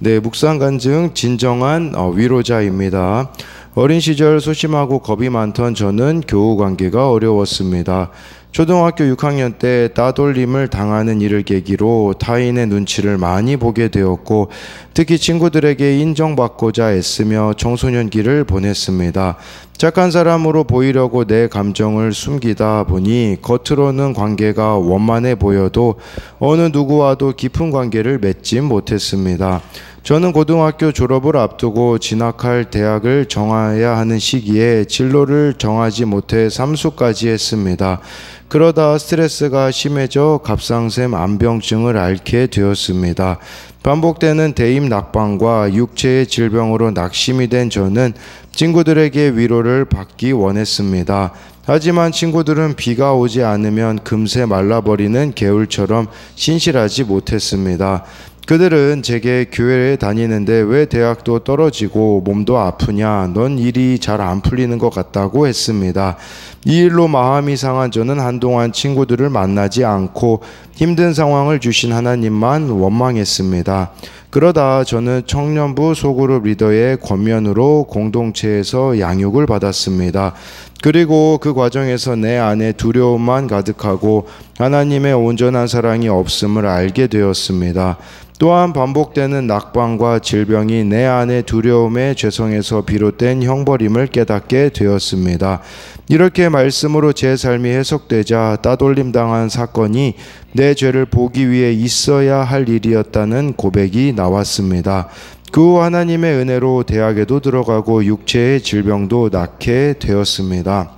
네, 묵상 간증 진정한 위로자입니다. 어린 시절 소심하고 겁이 많던 저는 교우 관계가 어려웠습니다. 초등학교 6학년 때 따돌림을 당하는 일을 계기로 타인의 눈치를 많이 보게 되었고, 특히 친구들에게 인정받고자 애쓰며 청소년기를 보냈습니다. 착한 사람으로 보이려고 내 감정을 숨기다 보니 겉으로는 관계가 원만해 보여도 어느 누구와도 깊은 관계를 맺지 못했습니다. 저는 고등학교 졸업을 앞두고 진학할 대학을 정해야 하는 시기에 진로를 정하지 못해 삼수까지 했습니다. 그러다 스트레스가 심해져 갑상샘 암병증을 앓게 되었습니다. 반복되는 대임 낙방과 육체의 질병으로 낙심이 된 저는 친구들에게 위로를 받기 원했습니다. 하지만 친구들은 비가 오지 않으면 금세 말라버리는 개울처럼 신실하지 못했습니다. 그들은 제게 교회에 다니는데 왜 대학도 떨어지고 몸도 아프냐, 넌 일이 잘 안 풀리는 것 같다고 했습니다. 이 일로 마음이 상한 저는 한동안 친구들을 만나지 않고 힘든 상황을 주신 하나님만 원망했습니다. 그러다 저는 청년부 소그룹 리더의 권면으로 공동체에서 양육을 받았습니다. 그리고 그 과정에서 내 안에 두려움만 가득하고 하나님의 온전한 사랑이 없음을 알게 되었습니다. 또한 반복되는 낙방과 질병이 내 안의 두려움의 죄성에서 비롯된 형벌임을 깨닫게 되었습니다. 이렇게 말씀으로 제 삶이 해석되자 따돌림 당한 사건이 내 죄를 보기 위해 있어야 할 일이었다는 고백이 나왔습니다. 그 후 하나님의 은혜로 대학에도 들어가고 육체의 질병도 낫게 되었습니다.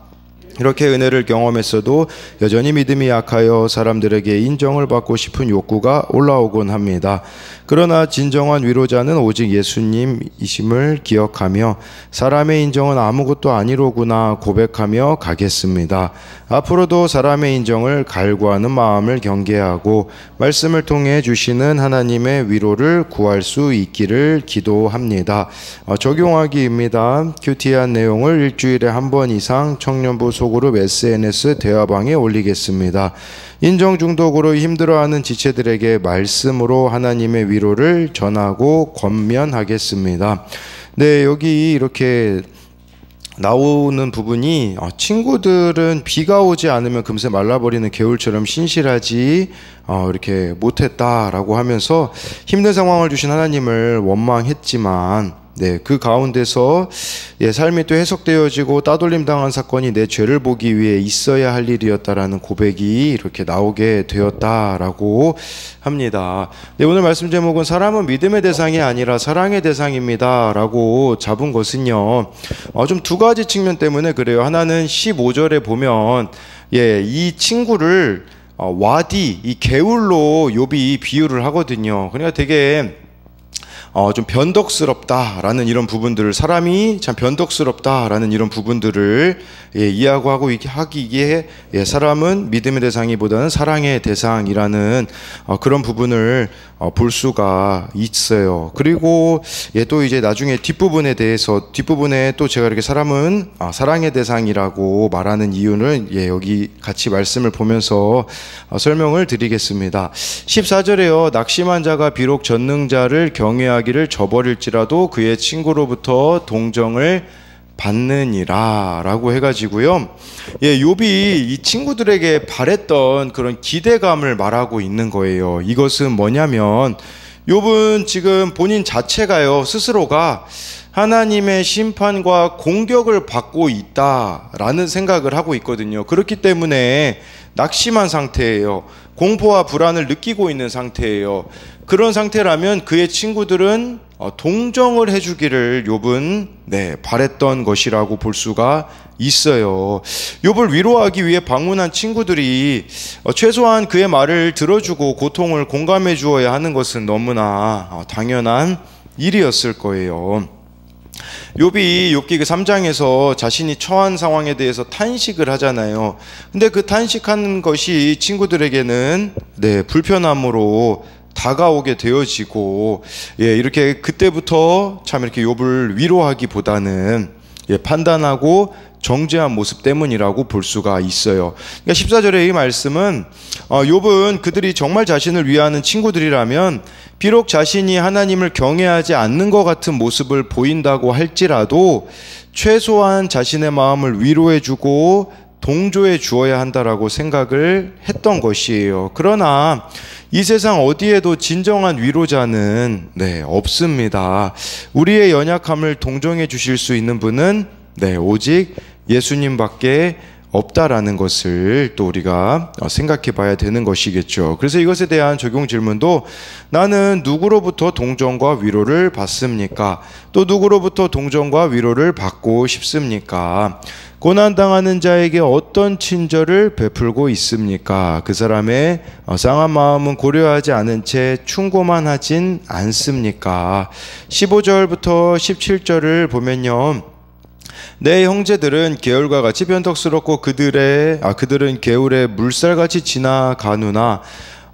이렇게 은혜를 경험했어도 여전히 믿음이 약하여 사람들에게 인정을 받고 싶은 욕구가 올라오곤 합니다. 그러나 진정한 위로자는 오직 예수님이심을 기억하며 사람의 인정은 아무것도 아니로구나 고백하며 가겠습니다. 앞으로도 사람의 인정을 갈구하는 마음을 경계하고 말씀을 통해 주시는 하나님의 위로를 구할 수 있기를 기도합니다. 적용하기입니다. 큐티한 내용을 일주일에 한 번 이상 청년부 소그룹 SNS 대화방에 올리겠습니다. 인정 중독으로 힘들어하는 지체들에게 말씀으로 하나님의 위로를 전하고 권면하겠습니다. 네, 여기 이렇게 나오는 부분이 친구들은 비가 오지 않으면 금세 말라버리는 개울처럼 신실하지 이렇게 못했다라고 하면서 힘든 상황을 주신 하나님을 원망했지만 그 가운데서 삶이 또 해석되어지고 따돌림 당한 사건이 내 죄를 보기 위해 있어야 할 일이었다라는 고백이 이렇게 나오게 되었다라고 합니다. 오늘 말씀 제목은 사람은 믿음의 대상이 아니라 사랑의 대상입니다 라고 잡은 것은요, 좀 두 가지 측면 때문에 그래요. 하나는 15절에 보면 이 친구를 와디, 이 개울로 욥이 비유를 하거든요. 그러니까 되게 좀 변덕스럽다라는 이런 부분들을, 사람이 참 변덕스럽다라는 이런 부분들을 이해하고 하기에 사람은 믿음의 대상이보다는 사랑의 대상이라는 그런 부분을 볼 수가 있어요. 그리고 또 이제 나중에 뒷부분에 또 제가 이렇게 사람은 사랑의 대상이라고 말하는 이유는 여기 같이 말씀을 보면서 설명을 드리겠습니다. 14절에요. 낙심한 자가 비록 전능자를 경외하기를 저버릴지라도 그의 친구로부터 동정을 받느니라 라고 해가지고요, 욥이 이 친구들에게 바랬던 그런 기대감을 말하고 있는 거예요. 이것은 뭐냐면 욥은 지금 본인 자체가요, 스스로가 하나님의 심판과 공격을 받고 있다라는 생각을 하고 있거든요. 그렇기 때문에 낙심한 상태예요. 공포와 불안을 느끼고 있는 상태예요. 그런 상태라면 그의 친구들은 동정을 해주기를 욥은 바랬던 것이라고 볼 수가 있어요. 욥을 위로하기 위해 방문한 친구들이 최소한 그의 말을 들어주고 고통을 공감해 주어야 하는 것은 너무나 당연한 일이었을 거예요. 욥이 욥기 3장에서 자신이 처한 상황에 대해서 탄식을 하잖아요. 근데 그 탄식하는 것이 친구들에게는 불편함으로 다가오게 되어지고, 이렇게 그때부터 참 이렇게 욥을 위로하기보다는 판단하고 정죄한 모습 때문이라고 볼 수가 있어요. 그러니까 14절의 이 말씀은 욥은 그들이 정말 자신을 위하는 친구들이라면 비록 자신이 하나님을 경외하지 않는 것 같은 모습을 보인다고 할지라도 최소한 자신의 마음을 위로해주고 동조해 주어야 한다라고 생각을 했던 것이에요. 그러나 이 세상 어디에도 진정한 위로자는 없습니다. 우리의 연약함을 동정해 주실 수 있는 분은 오직 예수님밖에 없다라는 것을 또 우리가 생각해 봐야 되는 것이겠죠. 그래서 이것에 대한 적용 질문도 나는 누구로부터 동정과 위로를 받습니까? 또 누구로부터 동정과 위로를 받고 싶습니까? 고난당하는 자에게 어떤 친절을 베풀고 있습니까? 그 사람의 상한 마음은 고려하지 않은 채 충고만 하진 않습니까? 15절부터 17절을 보면요, 내 형제들은 게을과 같이 변덕스럽고 그들은 개울에 물살같이 지나가누나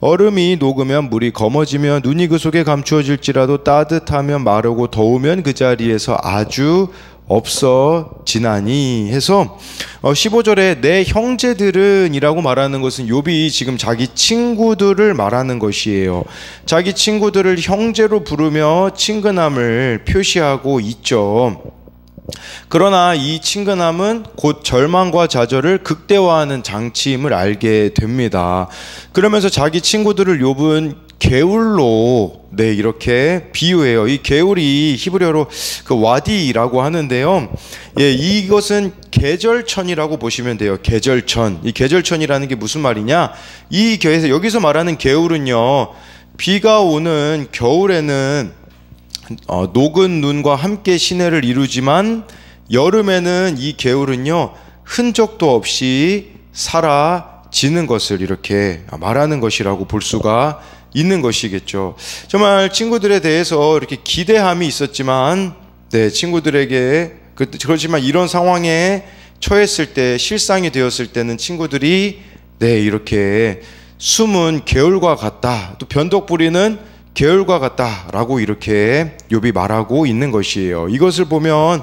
얼음이 녹으면 물이 검어지면 눈이 그 속에 감추어질지라도 따뜻하면 마르고 더우면 그 자리에서 아주 없어지나니 해서 15절에 내 형제들은 이라고 말하는 것은 욥이 지금 자기 친구들을 말하는 것이에요. 자기 친구들을 형제로 부르며 친근함을 표시하고 있죠. 그러나 이 친근함은 곧 절망과 좌절을 극대화하는 장치임을 알게 됩니다. 그러면서 자기 친구들을 욥은 개울로 이렇게 비유해요. 이 개울이 히브리어로 그 와디라고 하는데요. 이것은 계절천이라고 보시면 돼요. 계절천. 이 계절천이라는 게 무슨 말이냐? 여기서 말하는 개울은요, 비가 오는 겨울에는 녹은 눈과 함께 시내를 이루지만 여름에는 이 개울은요, 흔적도 없이 사라지는 것을 이렇게 말하는 것이라고 볼 수가 있는 것이겠죠. 정말 친구들에 대해서 이렇게 기대함이 있었지만 친구들에게 그렇지만 이런 상황에 처했을 때, 실상이 되었을 때는 친구들이 이렇게 숨은 개울과 같다, 또 변덕 부리는 개울과 같다라고 이렇게 욥이 말하고 있는 것이에요. 이것을 보면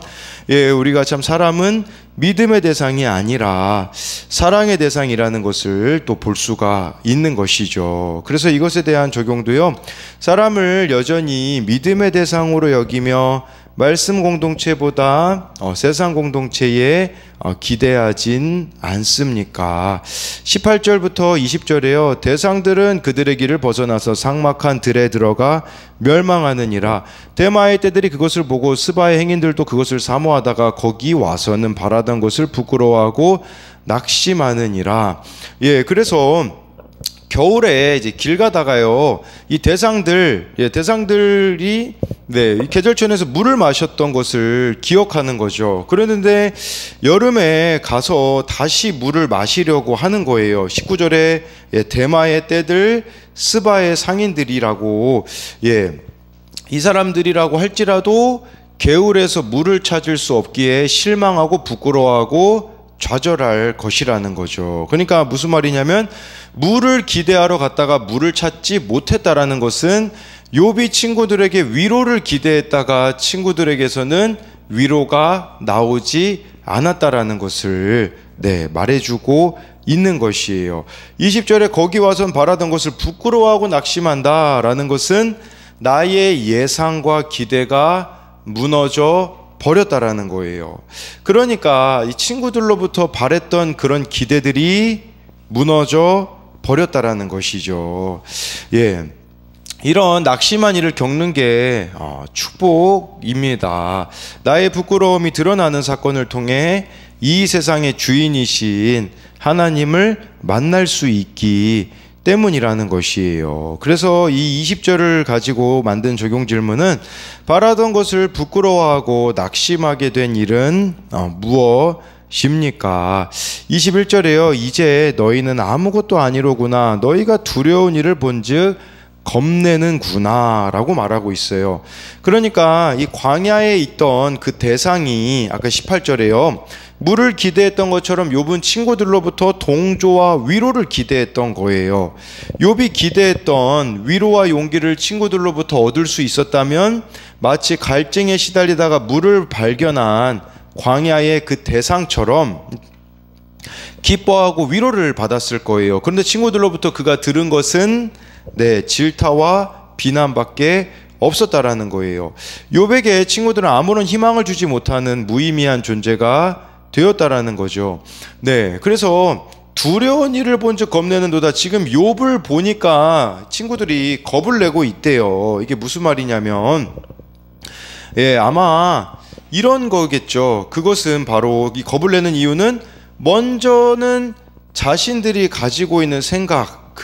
우리가 참 사람은 믿음의 대상이 아니라 사랑의 대상이라는 것을 또 볼 수가 있는 것이죠. 그래서 이것에 대한 적용도요, 사람을 여전히 믿음의 대상으로 여기며 말씀 공동체보다 세상 공동체에 기대하진 않습니까? 18절부터 20절에요. 대상들은 그들의 길을 벗어나서 삭막한 들에 들어가 멸망하느니라. 대마의 떼들이 그것을 보고 스바의 행인들도 그것을 사모하다가 거기 와서는 바라던 것을 부끄러워하고 낙심하느니라. 그래서 겨울에 이제 길 가다가요, 이 대상들이 이 계절천에서 물을 마셨던 것을 기억하는 거죠. 그랬는데 여름에 가서 다시 물을 마시려고 하는 거예요. 19절에 대마의 떼들, 스바의 상인들이라고, 이 사람들이라고 할지라도 개울에서 물을 찾을 수 없기에 실망하고 부끄러워하고 좌절할 것이라는 거죠. 그러니까 무슨 말이냐면, 물을 기대하러 갔다가 물을 찾지 못했다라는 것은 욥이 친구들에게 위로를 기대했다가 친구들에게서는 위로가 나오지 않았다라는 것을 말해주고 있는 것이에요. 20절에 거기 와선 바라던 것을 부끄러워하고 낙심한다라는 것은 나의 예상과 기대가 무너져 버렸다라는 거예요. 그러니까 이 친구들로부터 바랬던 그런 기대들이 무너져 버렸다라는 것이죠. 이런 낙심한 일을 겪는 게 축복입니다. 나의 부끄러움이 드러나는 사건을 통해 이 세상의 주인이신 하나님을 만날 수 있기 때문이라는 것이에요. 그래서 이 20절을 가지고 만든 적용 질문은 바라던 것을 부끄러워하고 낙심하게 된 일은 무엇입니까? 21절에요. 이제 너희는 아무것도 아니로구나. 너희가 두려운 일을 본즉 겁내는구나 라고 말하고 있어요. 그러니까 이 광야에 있던 그 대상이 아까 18절에요. 물을 기대했던 것처럼 욥은 친구들로부터 동조와 위로를 기대했던 거예요. 욥이 기대했던 위로와 용기를 친구들로부터 얻을 수 있었다면 마치 갈증에 시달리다가 물을 발견한 광야의 그 대상처럼 기뻐하고 위로를 받았을 거예요. 그런데 친구들로부터 그가 들은 것은 질타와 비난밖에 없었다라는 거예요. 욥에게 친구들은 아무런 희망을 주지 못하는 무의미한 존재가 되었다라는 거죠. 그래서 두려운 일을 본즉 겁내는도다. 지금 욥을 보니까 친구들이 겁을 내고 있대요. 이게 무슨 말이냐면 아마 이런 거겠죠. 그것은 바로 이 겁을 내는 이유는 먼저는 자신들이 가지고 있는 생각,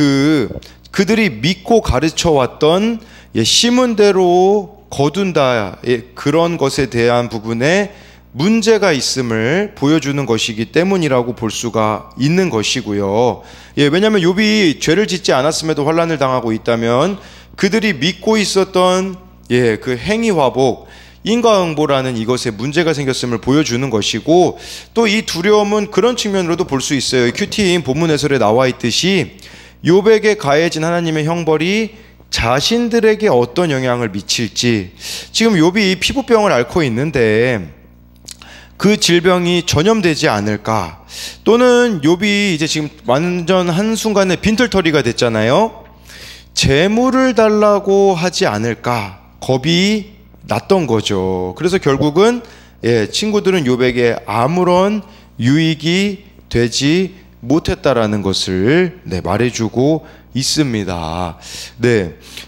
그들이 믿고 가르쳐 왔던 심은 대로 거둔다, 그런 것에 대한 부분에 문제가 있음을 보여주는 것이기 때문이라고 볼 수가 있는 것이고요. 왜냐하면 욥이 죄를 짓지 않았음에도 환난을 당하고 있다면 그들이 믿고 있었던 그 행위화복, 인과응보라는 이것에 문제가 생겼음을 보여주는 것이고, 또 이 두려움은 그런 측면으로도 볼 수 있어요. 큐티인 본문 해설에 나와 있듯이 욥에게 가해진 하나님의 형벌이 자신들에게 어떤 영향을 미칠지, 지금 욥이 피부병을 앓고 있는데 그 질병이 전염되지 않을까, 또는 욥이 이제 지금 완전 한순간에 빈털터리가 됐잖아요. 재물을 달라고 하지 않을까 겁이 났던 거죠. 그래서 결국은 친구들은 욥에게 아무런 유익이 되지 못했다라는 것을 말해주고 있습니다.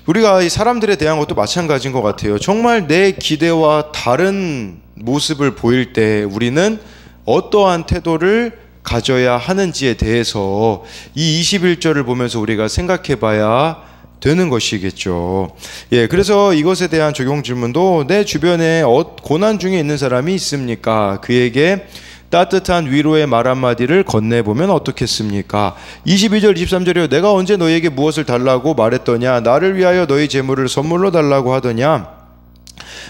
우리가 이 사람들에 대한 것도 마찬가지인 것 같아요. 정말 내 기대와 다른 모습을 보일 때 우리는 어떠한 태도를 가져야 하는지에 대해서 이 21절을 보면서 우리가 생각해 봐야 되는 것이겠죠. 그래서 이것에 대한 적용 질문도, 내 주변에 고난 중에 있는 사람이 있습니까? 그에게 따뜻한 위로의 말 한마디를 건네보면 어떻겠습니까? 22절 23절이요. 내가 언제 너희에게 무엇을 달라고 말했더냐? 나를 위하여 너희 재물을 선물로 달라고 하더냐?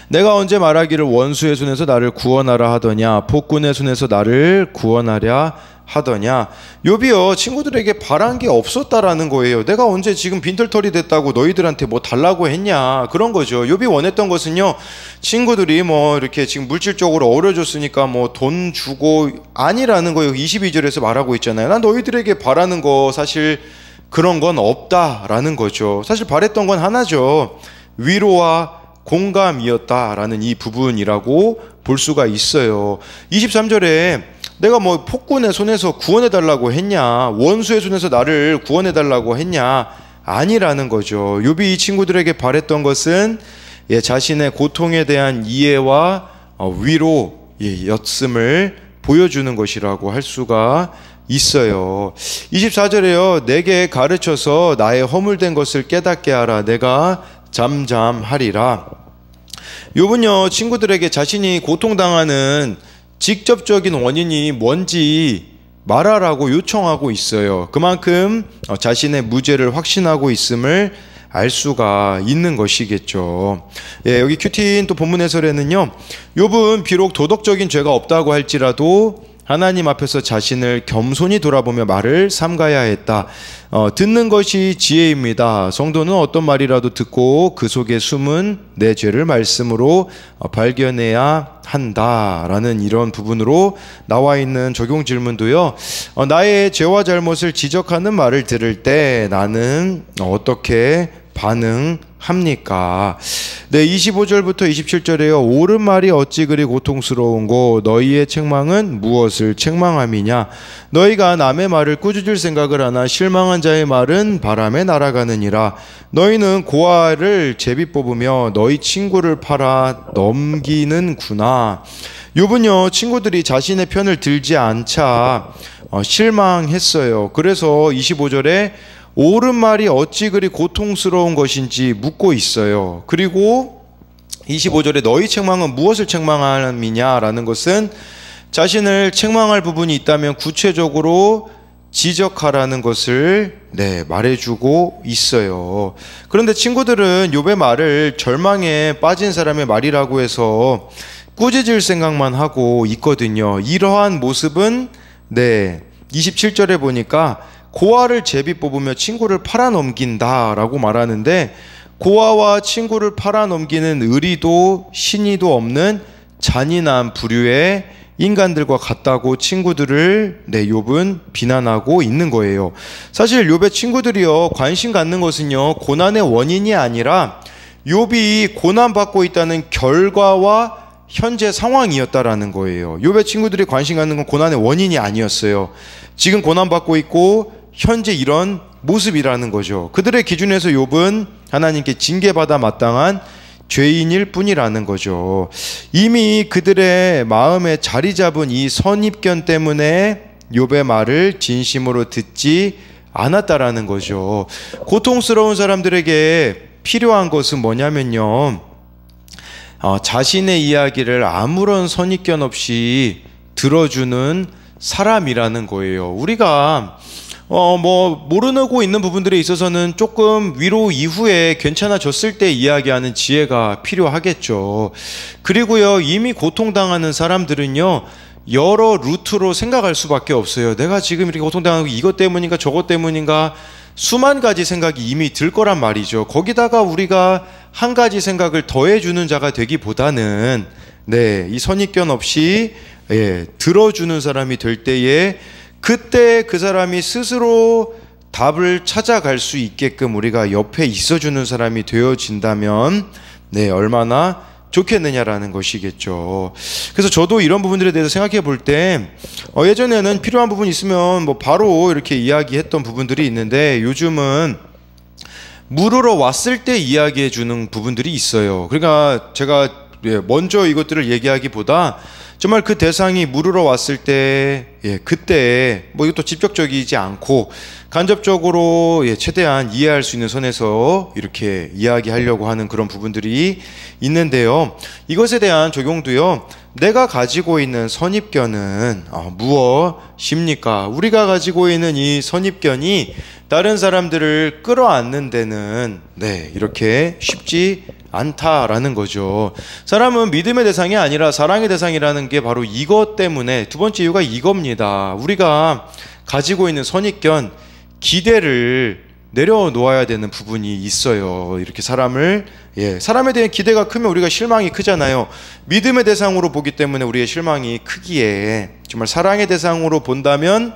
내가 언제 말하기를 원수의 손에서 나를 구원하라 하더냐? 폭군의 손에서 나를 구원하랴 하더냐? 욥이요, 친구들에게 바란 게 없었다라는 거예요. 내가 언제 지금 빈털터리 됐다고 너희들한테 뭐 달라고 했냐, 그런 거죠. 욥이 원했던 것은요, 친구들이 뭐 이렇게 지금 물질적으로 어려졌으니까 뭐 돈 주고, 아니라는 거예요. 22절에서 말하고 있잖아요. 난 너희들에게 바라는 거 사실 그런 건 없다라는 거죠. 사실 바랬던 건 하나죠. 위로와 공감이었다라는 이 부분이라고 볼 수가 있어요. 23절에 내가 뭐 폭군의 손에서 구원해달라고 했냐, 원수의 손에서 나를 구원해달라고 했냐, 아니라는 거죠. 욥이 이 친구들에게 바랬던 것은 자신의 고통에 대한 이해와 위로였음을 보여주는 것이라고 할 수가 있어요. 24절에요. 내게 가르쳐서 나의 허물된 것을 깨닫게 하라. 내가 잠잠하리라. 욥은요, 친구들에게 자신이 고통당하는 직접적인 원인이 뭔지 말하라고 요청하고 있어요. 그만큼 자신의 무죄를 확신하고 있음을 알 수가 있는 것이겠죠. 여기 큐티인 또 본문 해설에는요, 욥은 비록 도덕적인 죄가 없다고 할지라도 하나님 앞에서 자신을 겸손히 돌아보며 말을 삼가야 했다. 듣는 것이 지혜입니다. 성도는 어떤 말이라도 듣고 그 속에 숨은 내 죄를 말씀으로 발견해야 한다라는 이런 부분으로 나와 있는 적용 질문도요, 나의 죄와 잘못을 지적하는 말을 들을 때 나는 어떻게 반응합니까? 25절부터 27절에요. 옳은 말이 어찌 그리 고통스러운고 너희의 책망은 무엇을 책망함이냐? 너희가 남의 말을 꾸짖을 생각을 하나 실망한 자의 말은 바람에 날아가느니라. 너희는 고아를 제비 뽑으며 너희 친구를 팔아 넘기는구나. 욥은요, 친구들이 자신의 편을 들지 않자 실망했어요. 그래서 25절에 옳은 말이 어찌 그리 고통스러운 것인지 묻고 있어요. 그리고 25절에 너희 책망은 무엇을 책망함이냐라는 것은 자신을 책망할 부분이 있다면 구체적으로 지적하라는 것을 말해주고 있어요. 그런데 친구들은 욥의 말을 절망에 빠진 사람의 말이라고 해서 꾸짖을 생각만 하고 있거든요. 이러한 모습은 27절에 보니까 고아를 제비 뽑으며 친구를 팔아넘긴다라고 말하는데, 고아와 친구를 팔아넘기는 의리도 신의도 없는 잔인한 부류의 인간들과 같다고 친구들을 욥은 비난하고 있는 거예요. 사실 욥의 친구들이요, 관심 갖는 것은요, 고난의 원인이 아니라 욥이 고난받고 있다는 결과와 현재 상황이었다라는 거예요. 욥의 친구들이 관심 갖는 건 고난의 원인이 아니었어요. 지금 고난받고 있고 현재 이런 모습이라는 거죠. 그들의 기준에서 욥은 하나님께 징계받아 마땅한 죄인일 뿐이라는 거죠. 이미 그들의 마음에 자리 잡은 이 선입견 때문에 욥의 말을 진심으로 듣지 않았다라는 거죠. 고통스러운 사람들에게 필요한 것은 뭐냐면요, 자신의 이야기를 아무런 선입견 없이 들어주는 사람이라는 거예요. 우리가 모르고 있는 부분들에 있어서는 조금 위로 이후에 괜찮아졌을 때 이야기하는 지혜가 필요하겠죠. 그리고요, 이미 고통당하는 사람들은요, 여러 루트로 생각할 수밖에 없어요. 내가 지금 이렇게 고통당하고 이것 때문인가 저것 때문인가 수만 가지 생각이 이미 들 거란 말이죠. 거기다가 우리가 한 가지 생각을 더해주는 자가 되기보다는 이 선입견 없이 들어주는 사람이 될 때에 그때 그 사람이 스스로 답을 찾아갈 수 있게끔 우리가 옆에 있어주는 사람이 되어진다면 얼마나 좋겠느냐라는 것이겠죠. 그래서 저도 이런 부분들에 대해서 생각해 볼 때 예전에는 필요한 부분이 있으면 바로 이렇게 이야기했던 부분들이 있는데 요즘은 물으러 왔을 때 이야기해 주는 부분들이 있어요. 그러니까 제가 먼저 이것들을 얘기하기보다 정말 그 대상이 물으러 왔을 때 그때 이것도 직접적이지 않고 간접적으로 최대한 이해할 수 있는 선에서 이렇게 이야기하려고 하는 그런 부분들이 있는데요. 이것에 대한 적용도요, 내가 가지고 있는 선입견은 무엇입니까? 우리가 가지고 있는 이 선입견이 다른 사람들을 끌어안는 데는 이렇게 쉽지 않다라는 거죠. 사람은 믿음의 대상이 아니라 사랑의 대상이라는 게 바로 이것 때문에, 두 번째 이유가 이겁니다. 우리가 가지고 있는 선입견, 기대를 내려놓아야 되는 부분이 있어요. 이렇게 사람에 대한 기대가 크면 우리가 실망이 크잖아요. 믿음의 대상으로 보기 때문에 우리의 실망이 크기에 정말 사랑의 대상으로 본다면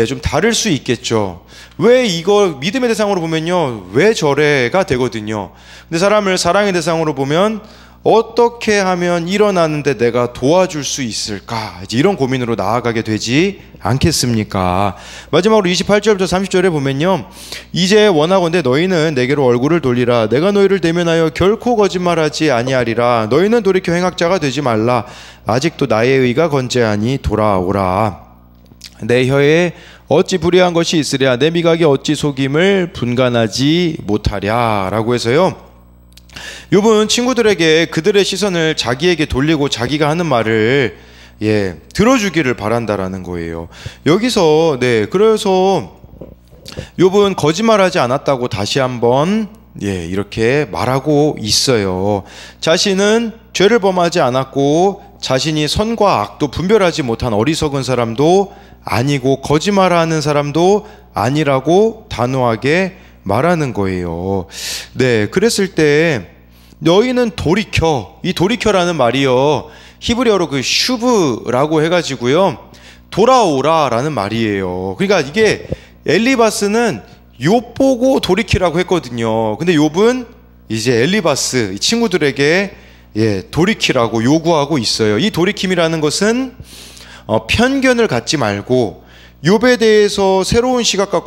좀 다를 수 있겠죠. 왜 이거 믿음의 대상으로 보면요, 왜 저래가 되거든요. 근데 사람을 사랑의 대상으로 보면 어떻게 하면 일어나는데 내가 도와줄 수 있을까, 이런 고민으로 나아가게 되지 않겠습니까? 마지막으로 28절부터 30절에 보면요, 이제 원하건대 너희는 내게로 얼굴을 돌리라. 내가 너희를 대면하여 결코 거짓말하지 아니하리라. 너희는 돌이켜 행악자가 되지 말라. 아직도 나의 의가 건재하니 돌아오라. 내 혀에 어찌 불의한 것이 있으랴. 내 미각이 어찌 속임을 분간하지 못하랴. 라고 해서요, 욥은 친구들에게 그들의 시선을 자기에게 돌리고 자기가 하는 말을 들어주기를 바란다라는 거예요. 여기서 그래서 욥은 거짓말하지 않았다고 다시 한번 이렇게 말하고 있어요. 자신은 죄를 범하지 않았고 자신이 선과 악도 분별하지 못한 어리석은 사람도 아니고 거짓말하는 사람도 아니라고 단호하게 말하는 거예요. 그랬을 때 너희는 돌이켜, 이 돌이켜라는 말이요, 히브리어로 그 슈브라고 해가지고요, 돌아오라 라는 말이에요. 그러니까 이게 엘리바스는 욥 보고 돌이키라고 했거든요. 근데 욥은 이제 엘리바스 이 친구들에게 돌이키라고 요구하고 있어요. 이 돌이킴이라는 것은 편견을 갖지 말고 욥에 대해서 새로운 시각과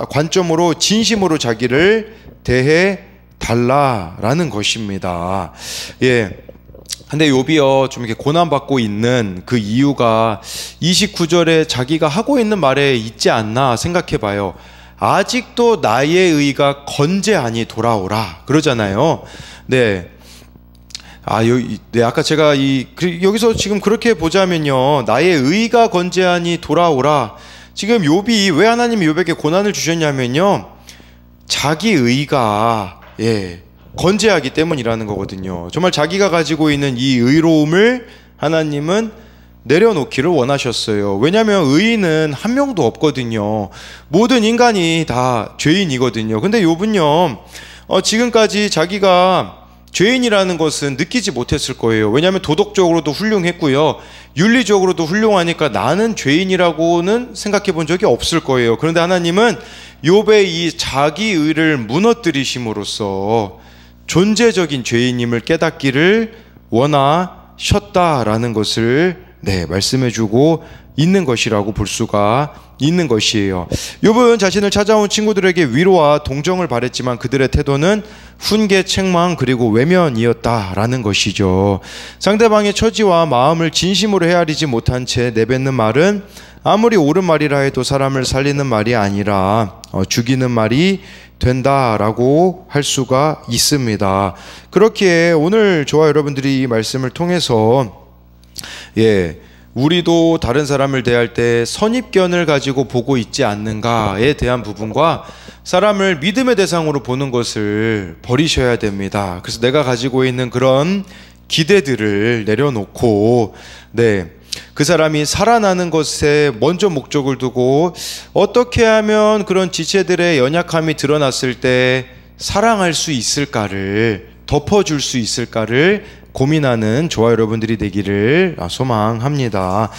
관점으로 진심으로 자기를 대해 달라라는 것입니다. 근데 욥이요, 좀 이렇게 고난받고 있는 그 이유가 29절에 자기가 하고 있는 말에 있지 않나 생각해 봐요. 아직도 나의 의가 건재하니 돌아오라 그러잖아요. 아까 제가 여기서 지금 그렇게 보자면요, 나의 의가 건재하니 돌아오라. 지금 욥이 왜 하나님이 욥에게 고난을 주셨냐면요, 자기 의가 건재하기 때문이라는 거거든요. 정말 자기가 가지고 있는 이 의로움을 하나님은 내려놓기를 원하셨어요. 왜냐하면 의인은 한 명도 없거든요. 모든 인간이 다 죄인이거든요. 근데 욥은요, 지금까지 자기가 죄인이라는 것은 느끼지 못했을 거예요. 왜냐하면 도덕적으로도 훌륭했고요. 윤리적으로도 훌륭하니까 나는 죄인이라고는 생각해 본 적이 없을 거예요. 그런데 하나님은 욥의 이 자기의를 무너뜨리심으로써 존재적인 죄인임을 깨닫기를 원하셨다라는 것을 말씀해 주고 있는 것이라고 볼 수가 있는 것이에요. 욥은 자신을 찾아온 친구들에게 위로와 동정을 바랬지만 그들의 태도는 훈계, 책망 그리고 외면이었다라는 것이죠. 상대방의 처지와 마음을 진심으로 헤아리지 못한 채 내뱉는 말은 아무리 옳은 말이라 해도 사람을 살리는 말이 아니라 죽이는 말이 된다라고 할 수가 있습니다. 그렇기에 오늘 저와 여러분들이 이 말씀을 통해서 우리도 다른 사람을 대할 때 선입견을 가지고 보고 있지 않는가에 대한 부분과 사람을 믿음의 대상으로 보는 것을 버리셔야 됩니다. 그래서 내가 가지고 있는 그런 기대들을 내려놓고 그 사람이 살아나는 것에 먼저 목적을 두고 어떻게 하면 그런 지체들의 연약함이 드러났을 때 사랑할 수 있을까를, 덮어줄 수 있을까를 고민하는 저와 여러분들이 되기를 소망합니다.